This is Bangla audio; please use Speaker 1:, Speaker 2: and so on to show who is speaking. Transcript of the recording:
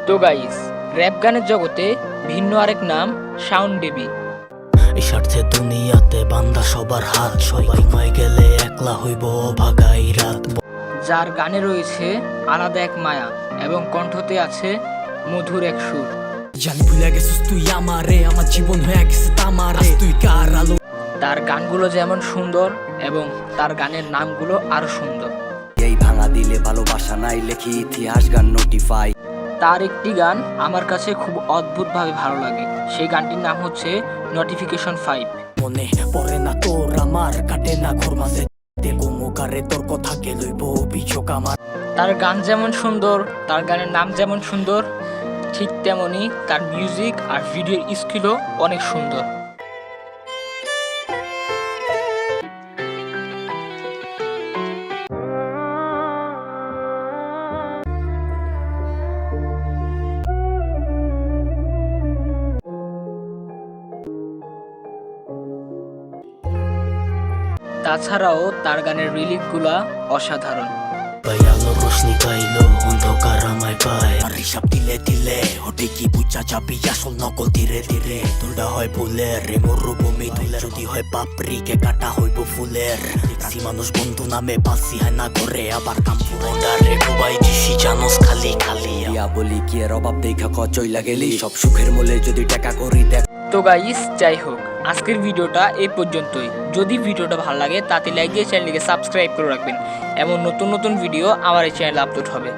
Speaker 1: তো গাইস, র‍্যাপ গানের জগতে ভিন্ন আরেক নাম শাওন ডেভি।
Speaker 2: এই স্বার্থে দুনিয়াতে বান্দা সবার হাত, সবাই ময় গেলে একলা হইব অভাগাই রাত।
Speaker 1: যার গানে রয়েছে আলাদা এক মায়া এবং কণ্ঠতে আছে মধুর এক সুর।
Speaker 2: জানি ভুলে গেছিস তুই আমারে, আমার জীবন হয়ে গেছে তামারে, তুই কার আলো।
Speaker 1: তার গানগুলো যেমন সুন্দর এবং তার গানের নামগুলো আরো সুন্দর।
Speaker 3: এই ভাঙা দিলে ভালোবাসা নাই, লেখি ইতিহাস গান নোটিফাই।
Speaker 1: তার একটি গান আমার কাছে খুব অদ্ভুতভাবে ভালো লাগে, সেই গানটির নাম হচ্ছে নোটিফিকেশন 5।
Speaker 2: মনে পড়ে না তোর আমার, কাটে না ঘর মাঝে মুখারে তোর কথা কে লইব অভিযোগ আমার।
Speaker 1: তার গান যেমন সুন্দর, তার গানের নাম যেমন সুন্দর, ঠিক তেমনি তার মিউজিক আর ভিডিওর স্কিলও অনেক সুন্দর। তাছাড়াও তার গানের রিলিকগুলা অসাধারণ।
Speaker 2: আলো রোশনি গাইলো অন্ধকার আমায় পায়, আর হিসাব দিলে দিলে ওটি কি বুঝা যাবি আসল নকল ধীরে ধীরে। তোলটা হয় ফুলের রে মরুভূমি তুলে, যদি হয় পাপড়িকে কাটা হইব ফুলের। দেখছি মানুষ বন্ধু নামে বাসি হয় না করে, আবার কাম পুরোটা রে ডুবাই দিছি জানোস খালি খালি।
Speaker 3: ইয়া বলি কি এর অভাব দেখা কচইলা গেলি, সব সুখের মূলে যদি টাকা করি দেখ।
Speaker 1: তো গাইস, যাই হোক, আজকের ভিডিওটা এই পর্যন্তই। যদি ভিডিওটা ভালো লাগে তাতে লাইক দিয়ে চ্যানেলটিকে সাবস্ক্রাইব করে রাখবেন। এমন নতুন নতুন ভিডিও আমার এই চ্যানেলে আপলোড হবে।